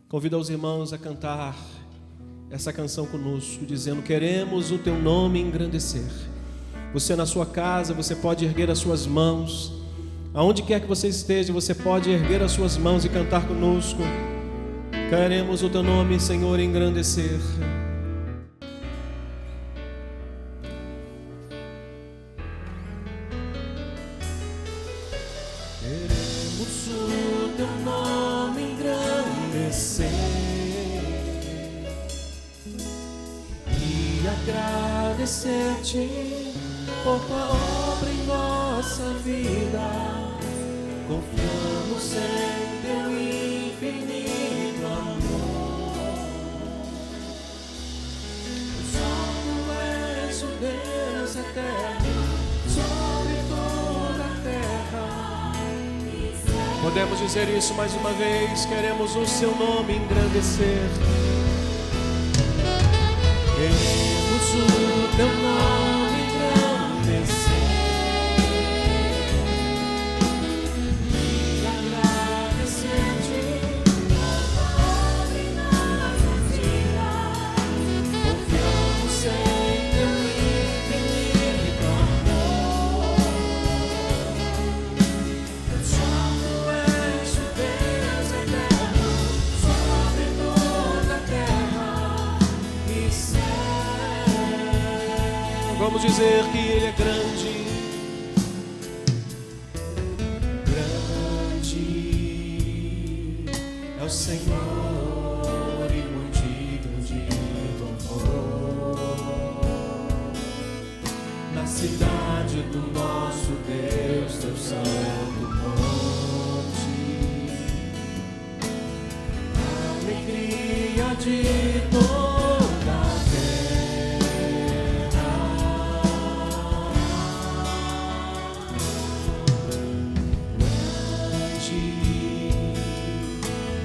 Convido os irmãos a cantar essa canção conosco, dizendo: queremos o teu nome engrandecer. Você na sua casa, você pode erguer as suas mãos. Aonde quer que você esteja, você pode erguer as suas mãos e cantar conosco. Queremos o teu nome, Senhor, engrandecer. Queremos o teu nome engrandecer e agradecer-te por tua obra em nossa vida. Confiamos em teu infinito amor. Só tu és o Deus eterno sobre toda a terra. Podemos dizer isso mais uma vez. Queremos o seu nome engrandecer. Queremos o teu nome engrandecer e agradecer-te por tua obra em nossa vida. Confiamos em teu infinito amor. Só tu és o Deus eterno sobre toda a terra e céu. Vamos dizer que Ele é grande. Grande é o Senhor e muito digno de louvor. Na cidade do nosso Deus, teu santo monte, alegria de toda a terra. Grande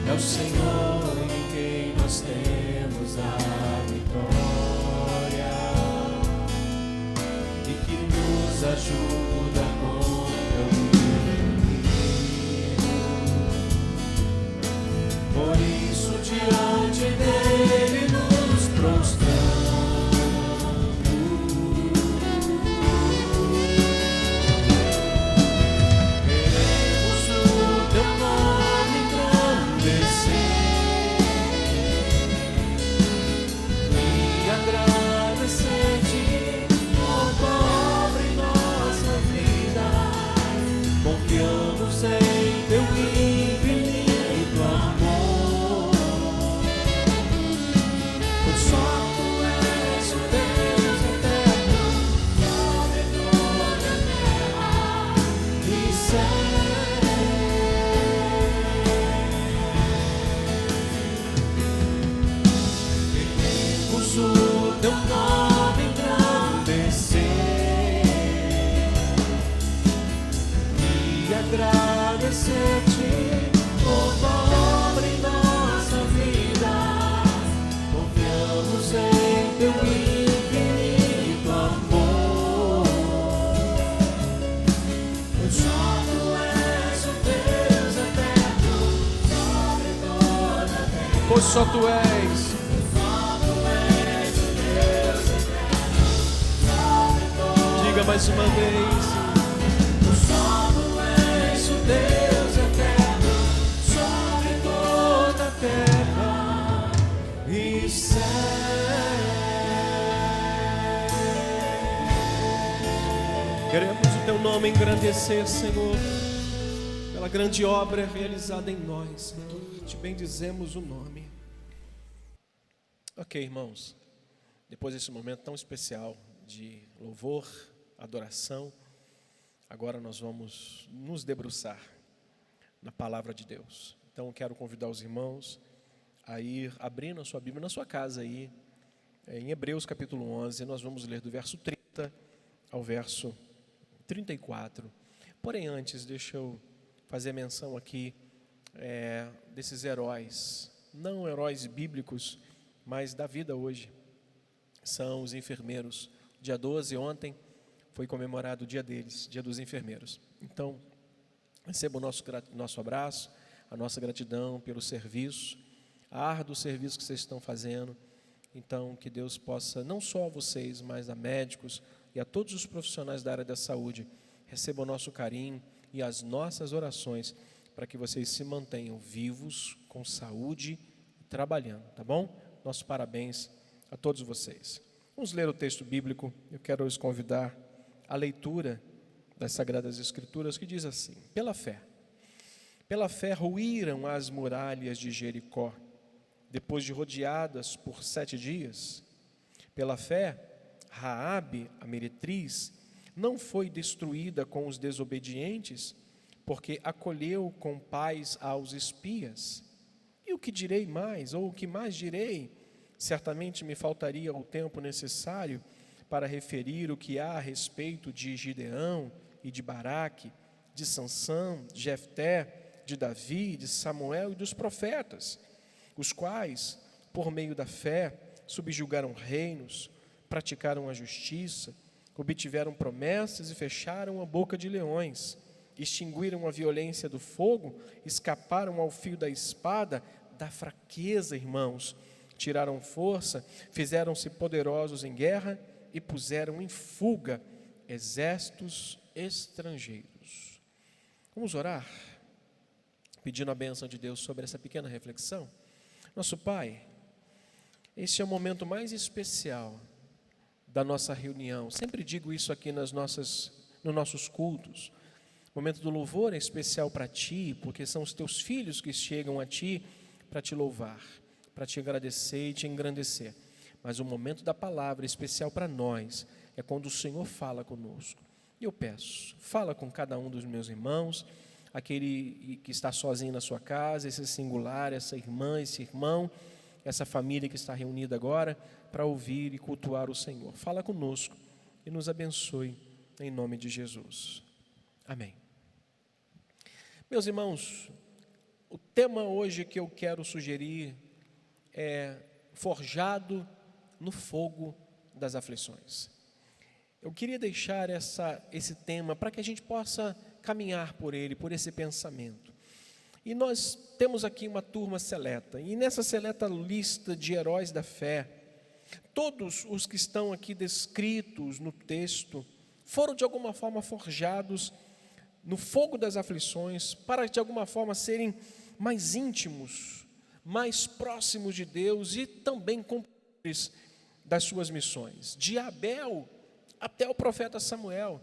é o Senhor em quem nós temos a vitória e que nos ajuda contra o inimigo. Por isso diante dele nos prostramos. Queremos o teu nome engrandecer e agradecer-te por tua obra em nossa vida. Confiamos em teu infinito amor. Pois só tu és o Deus eterno sobre toda a terra e céu. Queremos o teu nome engrandecer e agradecer-te por tua obra em nossa vida. Confiamos em teu infinito amor. Pois só tu és o Deus eterno sobre toda a terra. Pois só tu és. Diga mais uma vez. Só tu és o Deus eterno sobre toda a terra e céu. Queremos o teu nome engrandecer, Senhor, pela grande obra realizada em nós, Senhor. Te bendizemos o nome. Ok, irmãos, depois desse momento tão especial de louvor, adoração, agora nós vamos nos debruçar na palavra de Deus. Então eu quero convidar os irmãos a ir abrindo a sua Bíblia na sua casa aí, em Hebreus capítulo 11, nós vamos ler do verso 30 ao verso 34. Porém antes, deixa eu fazer menção aqui desses heróis, não heróis bíblicos, mas da vida hoje. São os enfermeiros. Dia 12, ontem, foi comemorado o dia deles, dia dos enfermeiros. Então, receba o nosso abraço, a nossa gratidão pelo serviço, árduo serviço que vocês estão fazendo. Então, que Deus possa, não só a vocês, mas a médicos e a todos os profissionais da área da saúde, recebam o nosso carinho e as nossas orações para que vocês se mantenham vivos, com saúde e trabalhando, tá bom? Nossos parabéns a todos vocês. Vamos ler o texto bíblico. Eu quero os convidar à leitura das Sagradas Escrituras, que diz assim: pela fé ruíram as muralhas de Jericó, depois de rodeadas por 7 dias. Pela fé, Raabe, a meretriz, não foi destruída com os desobedientes, porque acolheu com paz aos espias. E o que direi mais, ou o que mais direi? Certamente me faltaria o tempo necessário para referir o que há a respeito de Gideão e de Baraque, de Sansão, de Jefté, de Davi, de Samuel e dos profetas, os quais, por meio da fé, subjugaram reinos, praticaram a justiça, obtiveram promessas e fecharam a boca de leões, extinguiram a violência do fogo, escaparam ao fio da espada, da fraqueza, irmãos, tiraram força, fizeram-se poderosos em guerra e puseram em fuga exércitos estrangeiros. Vamos orar, pedindo a bênção de Deus sobre essa pequena reflexão. Nosso Pai, este é o momento mais especial da nossa reunião. Sempre digo isso aqui nos nossos cultos. O momento do louvor é especial para Ti, porque são os Teus filhos que chegam a Ti para Te louvar, para Te agradecer e Te engrandecer. Mas o momento da palavra especial para nós é quando o Senhor fala conosco. E eu peço, fala com cada um dos meus irmãos, aquele que está sozinho na sua casa, esse singular, essa irmã, esse irmão, essa família que está reunida agora para ouvir e cultuar o Senhor. Fala conosco e nos abençoe em nome de Jesus. Amém. Meus irmãos, o tema hoje que eu quero sugerir é forjado no fogo das aflições. Eu queria deixar esse tema para que a gente possa caminhar por ele, por esse pensamento. E nós temos aqui uma turma seleta, e nessa seleta lista de heróis da fé, todos os que estão aqui descritos no texto foram de alguma forma forjados no fogo das aflições para de alguma forma serem mais íntimos, mais próximos de Deus e também cumpridores das suas missões. De Abel até o profeta Samuel,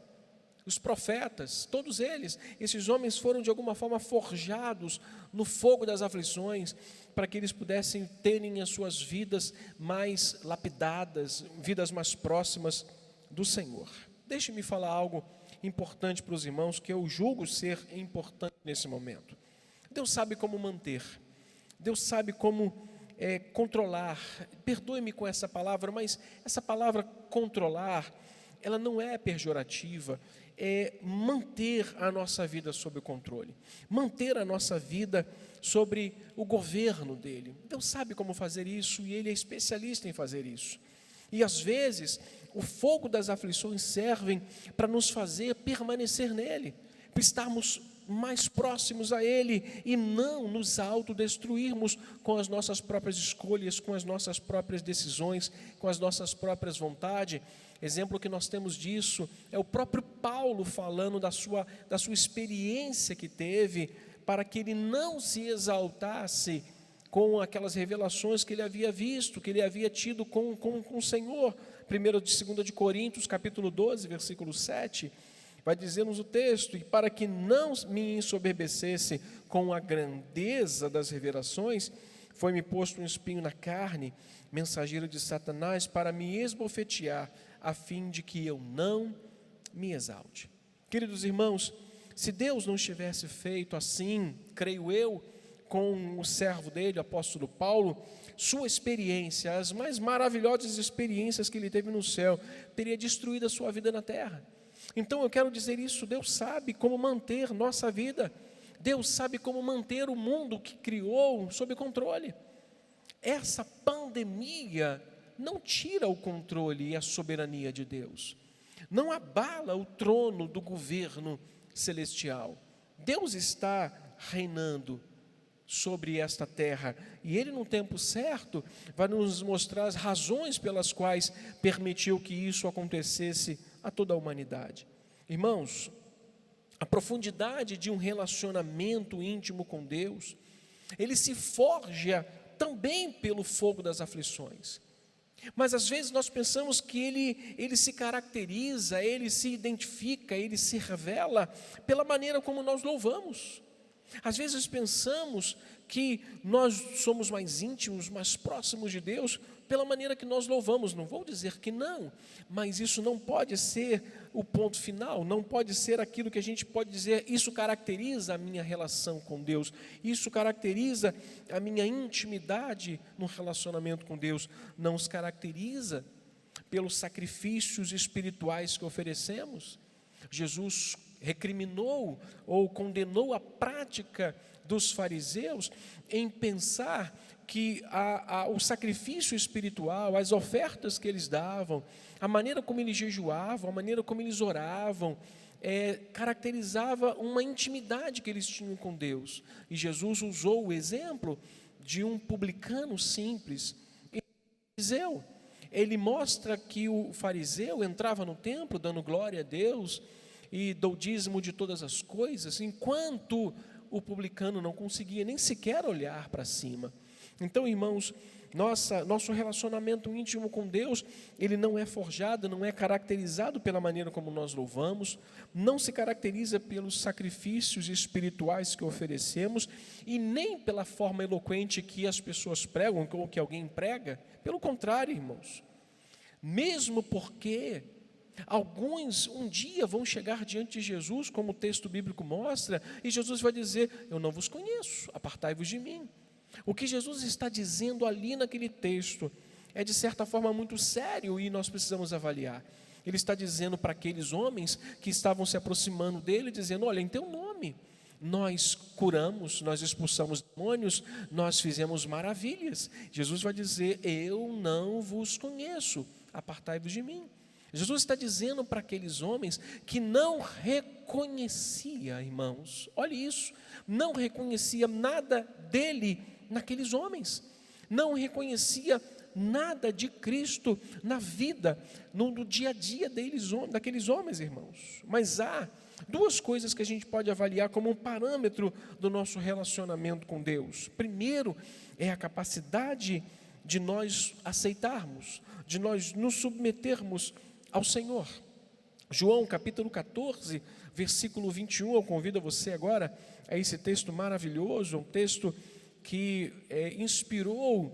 os profetas, todos eles, esses homens foram de alguma forma forjados no fogo das aflições, para que eles pudessem terem as suas vidas mais lapidadas, vidas mais próximas do Senhor. Deixe-me falar algo importante para os irmãos, que eu julgo ser importante nesse momento. Deus sabe como manter, Deus sabe como controlar. Perdoe-me com essa palavra, mas essa palavra controlar, ela não é pejorativa, é manter a nossa vida sob controle, manter a nossa vida sobre o governo dele. Deus sabe como fazer isso e Ele é especialista em fazer isso. E às vezes, o fogo das aflições servem para nos fazer permanecer nele, para estarmos mais próximos a Ele e não nos autodestruirmos com as nossas próprias escolhas, com as nossas próprias decisões, com as nossas próprias vontades. Exemplo que nós temos disso é o próprio Paulo falando da sua experiência que teve, para que ele não se exaltasse com aquelas revelações que ele havia visto, que ele havia tido com o Senhor. 2 de Coríntios, capítulo 12, versículo 7, vai dizer-nos o texto: e para que não me ensoberbecesse com a grandeza das revelações, foi-me posto um espinho na carne, mensageiro de Satanás, para me esbofetear, a fim de que eu não me exalte. Queridos irmãos, se Deus não tivesse feito assim, creio eu, com o servo dele, o apóstolo Paulo, sua experiência, as mais maravilhosas experiências que ele teve no céu, teria destruído a sua vida na terra. Então eu quero dizer isso: Deus sabe como manter nossa vida, Deus sabe como manter o mundo que criou sob controle. Essa pandemia não tira o controle e a soberania de Deus, não abala o trono do governo celestial. Deus está reinando sobre esta terra, e Ele, no tempo certo, vai nos mostrar as razões pelas quais permitiu que isso acontecesse a toda a humanidade. Irmãos, a profundidade de um relacionamento íntimo com Deus, ele se forja também pelo fogo das aflições. Mas às vezes nós pensamos que ele se caracteriza, ele se identifica, ele se revela pela maneira como nós louvamos. Às vezes pensamos que nós somos mais íntimos, mais próximos de Deus pela maneira que nós louvamos. Não vou dizer que não, mas isso não pode ser o ponto final, não pode ser aquilo que a gente pode dizer, isso caracteriza a minha relação com Deus, isso caracteriza a minha intimidade no relacionamento com Deus. Não os caracteriza pelos sacrifícios espirituais que oferecemos. Jesus recriminou ou condenou a prática dos fariseus em pensar que o sacrifício espiritual, as ofertas que eles davam, a maneira como eles jejuavam, a maneira como eles oravam, caracterizava uma intimidade que eles tinham com Deus. E Jesus usou o exemplo de um publicano simples e fariseu. Ele mostra que o fariseu entrava no templo dando glória a Deus e dou dízimo de todas as coisas, enquanto o publicano não conseguia nem sequer olhar para cima. Então, irmãos, nosso relacionamento íntimo com Deus, ele não é forjado, não é caracterizado pela maneira como nós louvamos, não se caracteriza pelos sacrifícios espirituais que oferecemos e nem pela forma eloquente que as pessoas pregam ou que alguém prega. Pelo contrário, irmãos, mesmo porque alguns um dia vão chegar diante de Jesus, como o texto bíblico mostra, e Jesus vai dizer: eu não vos conheço, apartai-vos de mim. O que Jesus está dizendo ali naquele texto é de certa forma muito sério e nós precisamos avaliar. Ele está dizendo para aqueles homens que estavam se aproximando dele, dizendo: olha, em teu nome nós curamos, nós expulsamos demônios, nós fizemos maravilhas. Jesus vai dizer: eu não vos conheço, apartai-vos de mim. Jesus está dizendo para aqueles homens que não reconhecia, irmãos, olha isso, não reconhecia nada dele naqueles homens, não reconhecia nada de Cristo na vida, no dia a dia daqueles homens, irmãos. Mas há duas coisas que a gente pode avaliar como um parâmetro do nosso relacionamento com Deus. Primeiro, é a capacidade de nós aceitarmos, de nós nos submetermos ao Senhor. João capítulo 14, versículo 21, eu convido você agora a esse texto maravilhoso, um texto que inspirou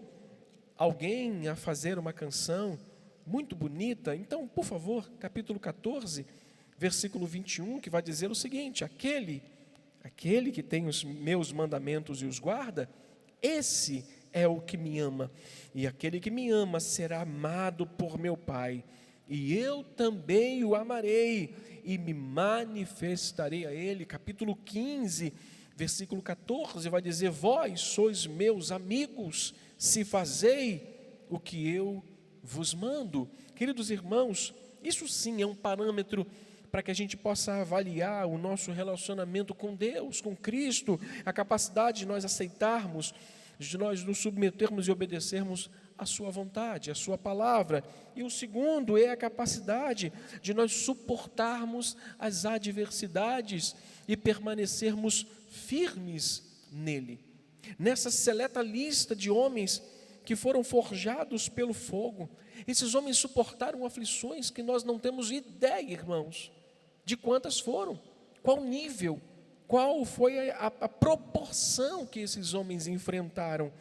alguém a fazer uma canção muito bonita. Então, por favor, capítulo 14, versículo 21, que vai dizer o seguinte: aquele que tem os meus mandamentos e os guarda, esse é o que me ama, e aquele que me ama será amado por meu Pai, e eu também o amarei e me manifestarei a ele. Capítulo 15, versículo 14 vai dizer: vós sois meus amigos, se fazei o que eu vos mando. Queridos irmãos, isso sim é um parâmetro para que a gente possa avaliar o nosso relacionamento com Deus, com Cristo, a capacidade de nós aceitarmos, de nós nos submetermos e obedecermos a sua vontade, a sua palavra. E o segundo é a capacidade de nós suportarmos as adversidades e permanecermos firmes nele. Nessa seleta lista de homens que foram forjados pelo fogo, esses homens suportaram aflições que nós não temos ideia, irmãos, de quantas foram, qual nível, qual foi a proporção que esses homens enfrentaram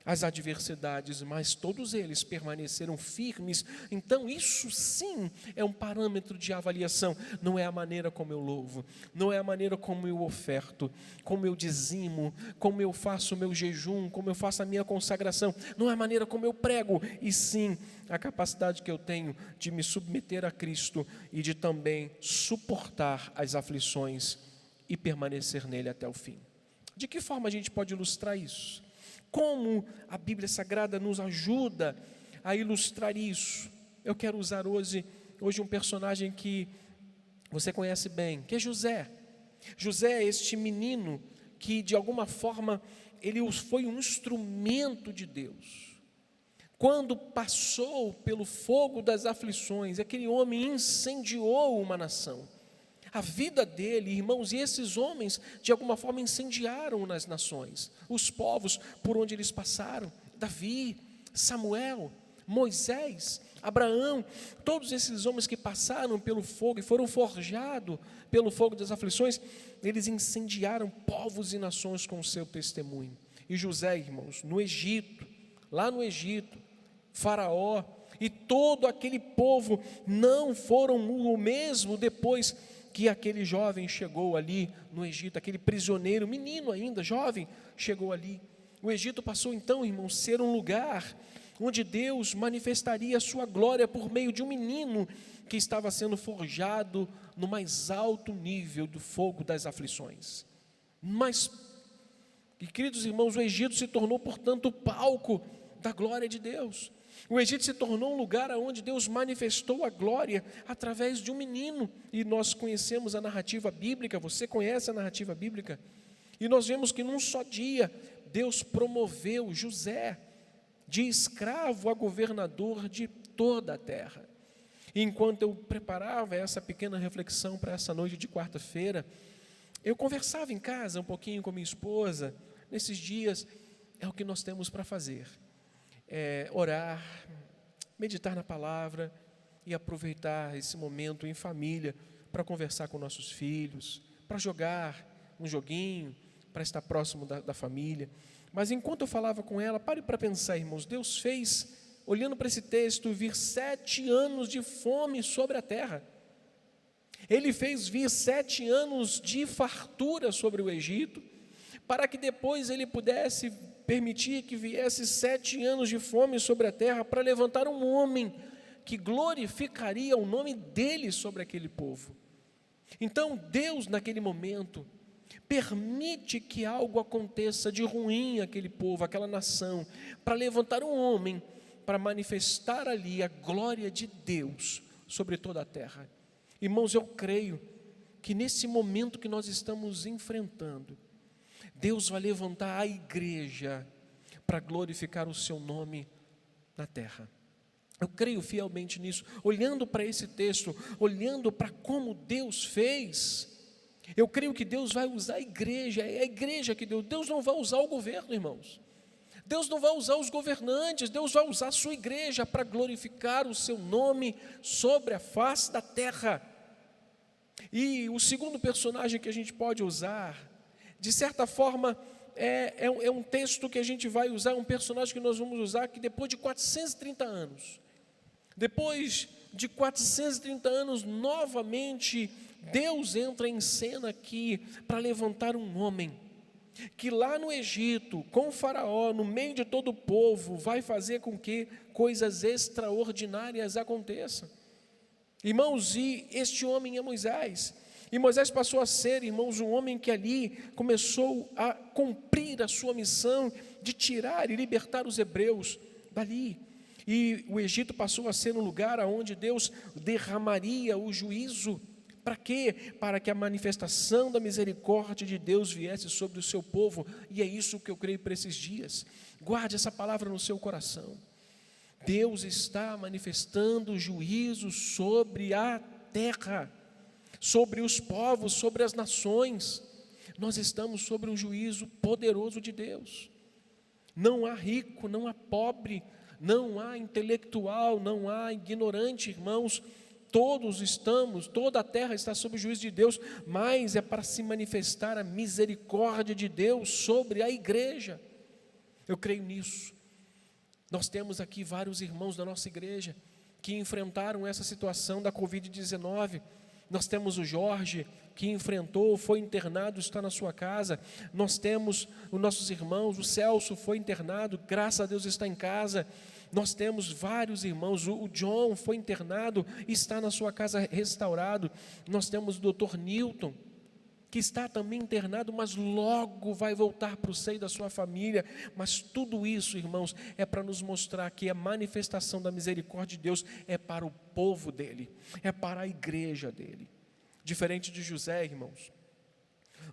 as adversidades, mas todos eles permaneceram firmes. Então isso sim é um parâmetro de avaliação. Não é a maneira como eu louvo, não é a maneira como eu oferto, como eu dizimo, como eu faço o meu jejum, como eu faço a minha consagração, não é a maneira como eu prego, e sim a capacidade que eu tenho de me submeter a Cristo e de também suportar as aflições e permanecer nele até o fim. De que forma a gente pode ilustrar isso? Como a Bíblia Sagrada nos ajuda a ilustrar isso? Eu quero usar hoje um personagem que você conhece bem, que é José. José é este menino que de alguma forma ele foi um instrumento de Deus. Quando passou pelo fogo das aflições, aquele homem incendiou uma nação. A vida dele, irmãos, e esses homens de alguma forma incendiaram nas nações, os povos por onde eles passaram. Davi, Samuel, Moisés, Abraão, todos esses homens que passaram pelo fogo e foram forjados pelo fogo das aflições, eles incendiaram povos e nações com o seu testemunho. E José, irmãos, no Egito, lá no Egito, Faraó e todo aquele povo não foram o mesmo depois que aquele jovem chegou ali no Egito, aquele prisioneiro, menino ainda, jovem, chegou ali. O Egito passou então, irmãos, a ser um lugar onde Deus manifestaria a sua glória por meio de um menino que estava sendo forjado no mais alto nível do fogo das aflições. Mas, e queridos irmãos, o Egito se tornou, portanto, o palco da glória de Deus. O Egito se tornou um lugar onde Deus manifestou a glória através de um menino. E nós conhecemos a narrativa bíblica, você conhece a narrativa bíblica? E nós vemos que num só dia, Deus promoveu José de escravo a governador de toda a terra. E enquanto eu preparava essa pequena reflexão para essa noite de quarta-feira, eu conversava em casa um pouquinho com minha esposa. Nesses dias é o que nós temos para fazer. Orar, meditar na palavra e aproveitar esse momento em família para conversar com nossos filhos, para jogar um joguinho, para estar próximo da família. Mas enquanto eu falava com ela, pare para pensar, irmãos, Deus fez, olhando para esse texto, vir 7 anos de fome sobre a terra. Ele fez vir 7 anos de fartura sobre o Egito, para que depois ele pudesse permitir que viesse 7 anos de fome sobre a terra, para levantar um homem que glorificaria o nome dele sobre aquele povo. Então Deus, naquele momento, permite que algo aconteça de ruim àquele povo, àquela nação, para levantar um homem, para manifestar ali a glória de Deus sobre toda a terra. Irmãos, eu creio que nesse momento que nós estamos enfrentando, Deus vai levantar a igreja para glorificar o seu nome na terra. Eu creio fielmente nisso. Olhando para esse texto, olhando para como Deus fez, eu creio que Deus vai usar a igreja, é a igreja que Deus não vai usar o governo, irmãos. Deus não vai usar os governantes, Deus vai usar a sua igreja para glorificar o seu nome sobre a face da terra. E o segundo personagem que a gente pode usar, de certa forma, é um texto que a gente vai usar, um personagem que nós vamos usar, que depois de 430 anos, novamente, Deus entra em cena aqui para levantar um homem, que lá no Egito, com o faraó, no meio de todo o povo, vai fazer com que coisas extraordinárias aconteçam. Irmãos, e este homem é Moisés. E Moisés passou a ser, irmãos, um homem que ali começou a cumprir a sua missão de tirar e libertar os hebreus dali. E o Egito passou a ser um lugar onde Deus derramaria o juízo. Para quê? Para que a manifestação da misericórdia de Deus viesse sobre o seu povo. E é isso que eu creio para esses dias. Guarde essa palavra no seu coração. Deus está manifestando juízo sobre a terra, sobre os povos, sobre as nações. Nós estamos sobre um juízo poderoso de Deus. Não há rico, não há pobre, não há intelectual, não há ignorante, irmãos. Toda a terra está sob o juízo de Deus, mas é para se manifestar a misericórdia de Deus sobre a igreja. Eu creio nisso. Nós temos aqui vários irmãos da nossa igreja que enfrentaram essa situação da Covid-19. Nós temos o Jorge, que enfrentou, foi internado, está na sua casa. Nós temos os nossos irmãos, o Celso foi internado, graças a Deus está em casa. Nós temos vários irmãos, o John foi internado, está na sua casa restaurado. Nós temos o Dr. Newton, que está também internado, mas logo vai voltar para o seio da sua família. Mas tudo isso, irmãos, é para nos mostrar que a manifestação da misericórdia de Deus é para o povo dele, é para a igreja dele. Diferente de José, irmãos,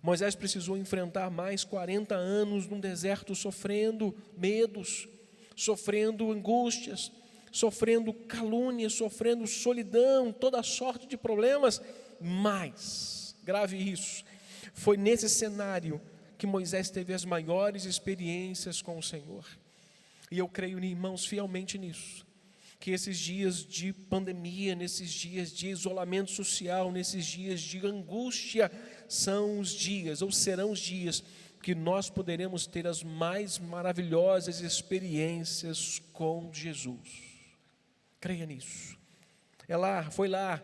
Moisés precisou enfrentar mais 40 anos num deserto, sofrendo medos, sofrendo angústias, sofrendo calúnias, sofrendo solidão, toda sorte de problemas. Mas, grave isso, foi nesse cenário que Moisés teve as maiores experiências com o Senhor. E eu creio, irmãos, fielmente nisso, que esses dias de pandemia, nesses dias de isolamento social, nesses dias de angústia, são os dias, ou serão os dias, que nós poderemos ter as mais maravilhosas experiências com Jesus. Creia nisso. Foi lá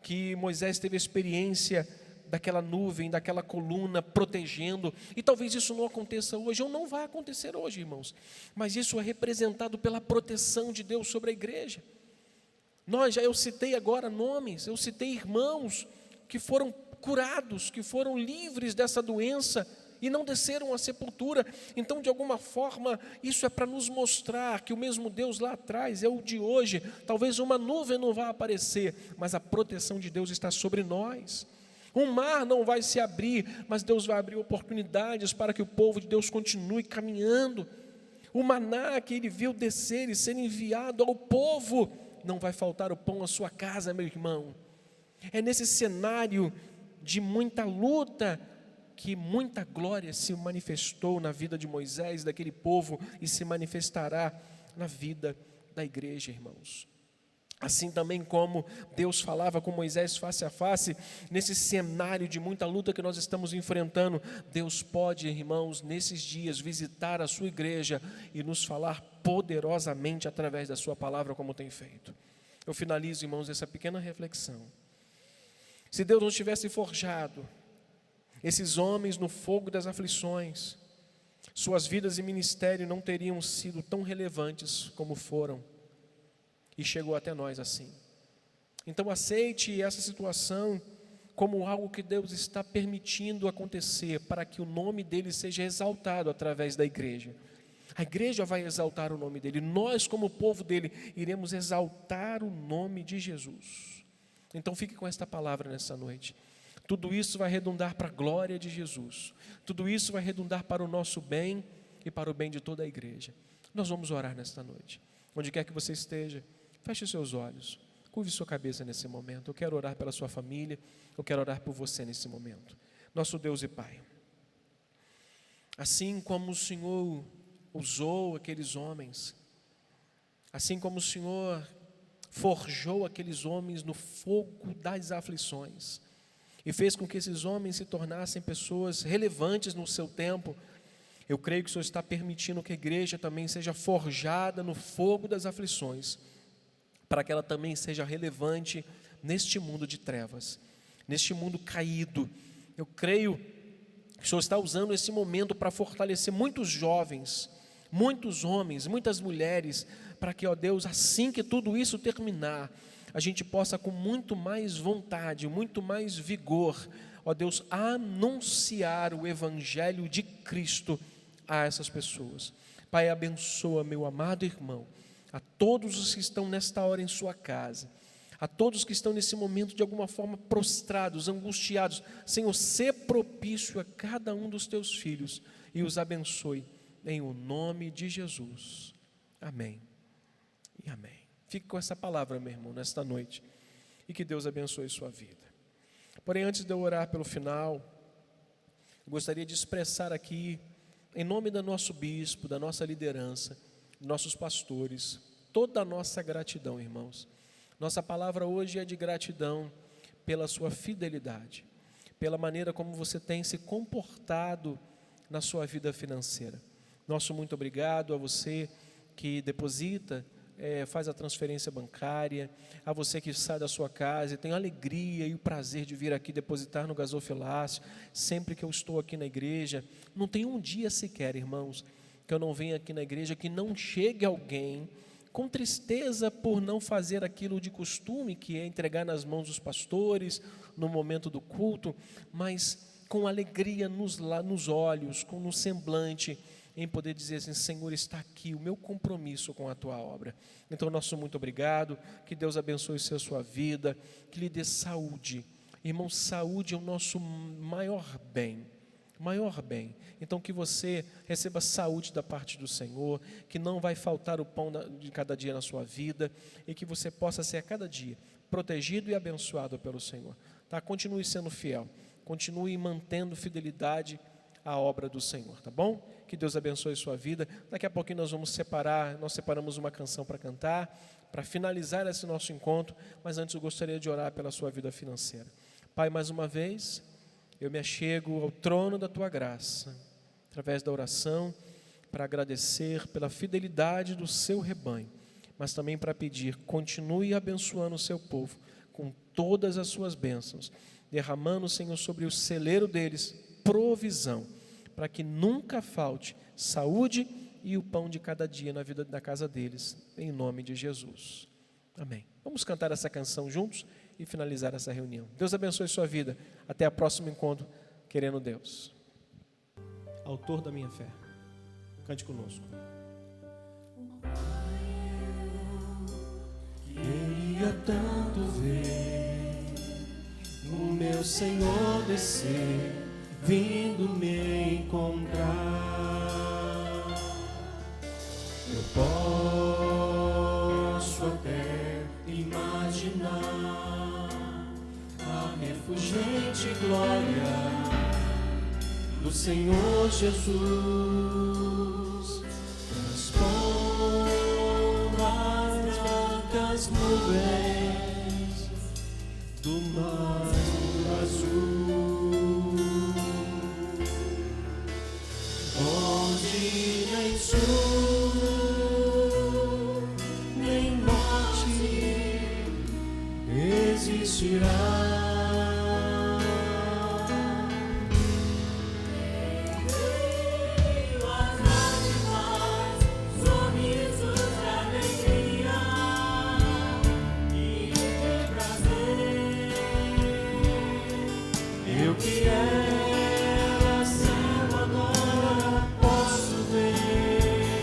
que Moisés teve a experiência daquela nuvem, daquela coluna protegendo, e talvez isso não aconteça hoje, ou não vai acontecer hoje, irmãos, mas isso é representado pela proteção de Deus sobre a igreja. Eu citei agora nomes, eu citei irmãos que foram curados, que foram livres dessa doença e não desceram à sepultura. Então, de alguma forma, isso é para nos mostrar que o mesmo Deus lá atrás é o de hoje. Talvez uma nuvem não vá aparecer, mas a proteção de Deus está sobre nós. Um mar não vai se abrir, mas Deus vai abrir oportunidades para que o povo de Deus continue caminhando. O maná que ele viu descer e ser enviado ao povo, não vai faltar o pão à sua casa, meu irmão. É nesse cenário de muita luta que muita glória se manifestou na vida de Moisés, daquele povo, e se manifestará na vida da igreja, irmãos. Assim também como Deus falava com Moisés face a face, nesse cenário de muita luta que nós estamos enfrentando, Deus pode, irmãos, nesses dias visitar a sua igreja e nos falar poderosamente através da sua palavra, como tem feito. Eu finalizo, irmãos, essa pequena reflexão. Se Deus não tivesse forjado esses homens no fogo das aflições, suas vidas e ministério não teriam sido tão relevantes como foram. E chegou até nós assim. Então aceite essa situação como algo que Deus está permitindo acontecer, para que o nome dele seja exaltado através da igreja. A igreja vai exaltar o nome dele, nós como povo dele iremos exaltar o nome de Jesus. Então fique com esta palavra nessa noite. Tudo isso vai redundar para a glória de Jesus. Tudo isso vai redundar para o nosso bem e para o bem de toda a igreja. Nós vamos orar nesta noite. Onde quer que você esteja, feche os seus olhos, curve sua cabeça nesse momento. Eu quero orar pela sua família, eu quero orar por você nesse momento. Nosso Deus e Pai, assim como o Senhor usou aqueles homens, assim como o Senhor forjou aqueles homens no fogo das aflições, e fez com que esses homens se tornassem pessoas relevantes no seu tempo, eu creio que o Senhor está permitindo que a igreja também seja forjada no fogo das aflições, para que ela também seja relevante neste mundo de trevas, neste mundo caído. Eu creio que o Senhor está usando esse momento para fortalecer muitos jovens, muitos homens, muitas mulheres, para que, ó Deus, assim que tudo isso terminar, a gente possa com muito mais vontade, muito mais vigor, ó Deus, anunciar o Evangelho de Cristo a essas pessoas. Pai, abençoa meu amado irmão, a todos os que estão nesta hora em sua casa, a todos que estão nesse momento de alguma forma prostrados, angustiados, Senhor, sê propício a cada um dos teus filhos e os abençoe em o nome de Jesus. Amém e amém. Fique com essa palavra, meu irmão, nesta noite, e que Deus abençoe sua vida. Porém, antes de eu orar pelo final, eu gostaria de expressar aqui, em nome do nosso bispo, da nossa liderança, nossos pastores, toda a nossa gratidão, irmãos. Nossa palavra hoje é de gratidão pela sua fidelidade, pela maneira como você tem se comportado na sua vida financeira. Nosso muito obrigado a você que deposita, faz a transferência bancária, a você que sai da sua casa e tem a alegria e o prazer de vir aqui depositar no gasofilácio, sempre que eu estou aqui na igreja. Não tem um dia sequer, irmãos, que eu não venha aqui na igreja, que não chegue alguém com tristeza por não fazer aquilo de costume, que é entregar nas mãos dos pastores no momento do culto, mas com alegria nos olhos, no semblante, em poder dizer assim: Senhor, está aqui o meu compromisso com a tua obra. Então, nosso muito obrigado, que Deus abençoe a sua vida, que lhe dê saúde. Irmão, saúde é o nosso maior bem. maior bem. Então que você receba saúde da parte do Senhor, que não vai faltar o pão de cada dia na sua vida, e que você possa ser a cada dia protegido e abençoado pelo Senhor. Tá? Continue sendo fiel, continue mantendo fidelidade à obra do Senhor, tá bom? Que Deus abençoe sua vida. Daqui a pouquinho nós separamos uma canção para cantar, para finalizar esse nosso encontro, mas antes eu gostaria de orar pela sua vida financeira. Pai, mais uma vez, eu me achego ao trono da Tua graça, através da oração, para agradecer pela fidelidade do Seu rebanho, mas também para pedir, continue abençoando o Seu povo, com todas as Suas bênçãos, derramando, Senhor, sobre o celeiro deles, provisão, para que nunca falte saúde e o pão de cada dia na vida da casa deles, em nome de Jesus. Amém. Vamos cantar essa canção juntos e finalizar essa reunião. Deus abençoe sua vida. Até o próximo encontro, querendo Deus. Autor da minha fé, cante conosco. Queria tanto ver o meu Senhor descer, vindo me encontrar. Eu posso até imaginar a refulgente glória do Senhor Jesus, transpondo as brancas nuvens do mar azul. Onde nem sul, nem norte existirá. As lágrimas, sorrisos de alegria e de prazer. Eu que era cego agora posso ver,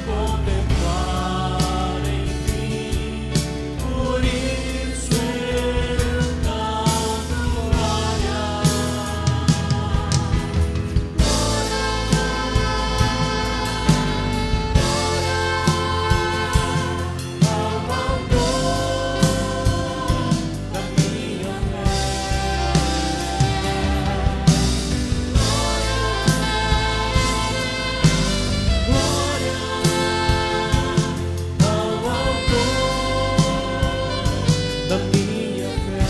contemplar, enfim. Por isso eu canto glória, ao autor da minha fé. Glória ao autor da minha fé.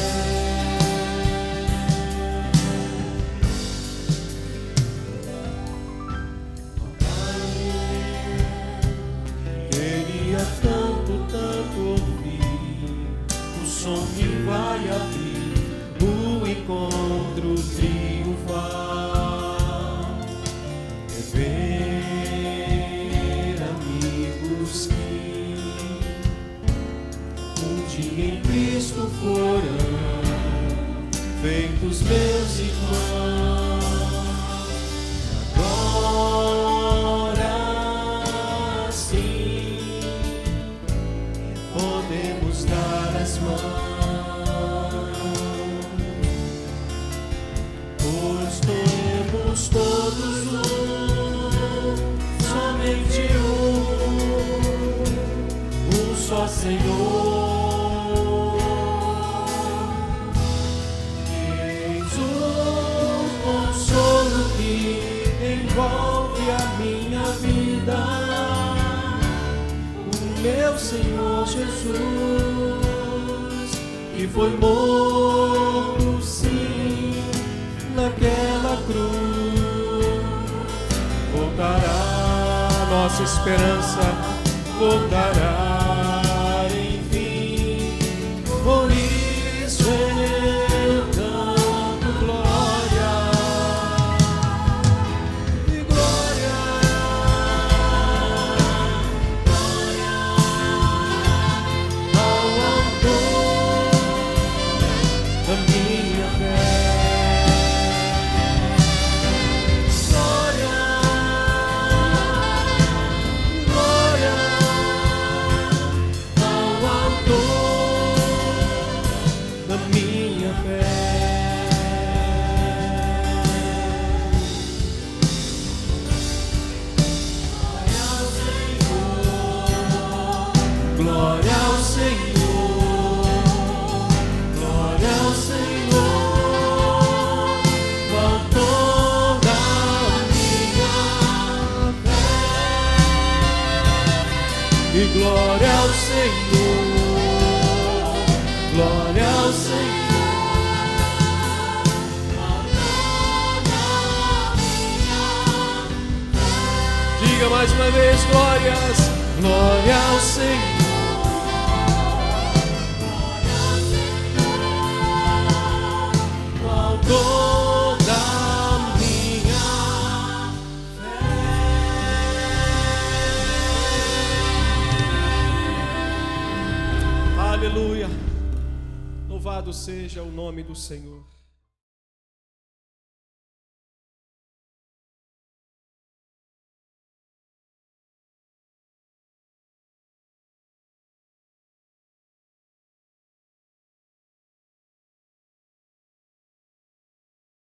Queria tanto, tanto ouvir o som que vai abrir o encontro triunfal. Ver amigos que um dia em Cristo foram feitos meus irmãos. Agora sim podemos dar as mãos, pois temos todos somente um só Senhor. Eis o consolo que envolve a minha vida, o meu Senhor Jesus, que foi morto sim naquela cruz. Voltará, nossa esperança voltará, enfim. Por isso eu canto glória e glória, glória ao autor da minha fé. Glória, glória ao autor Senhor, glória ao Senhor. Diga mais uma vez, glórias, glória ao Senhor. Toda a minha fé. Aleluia. Louvado seja o nome do Senhor.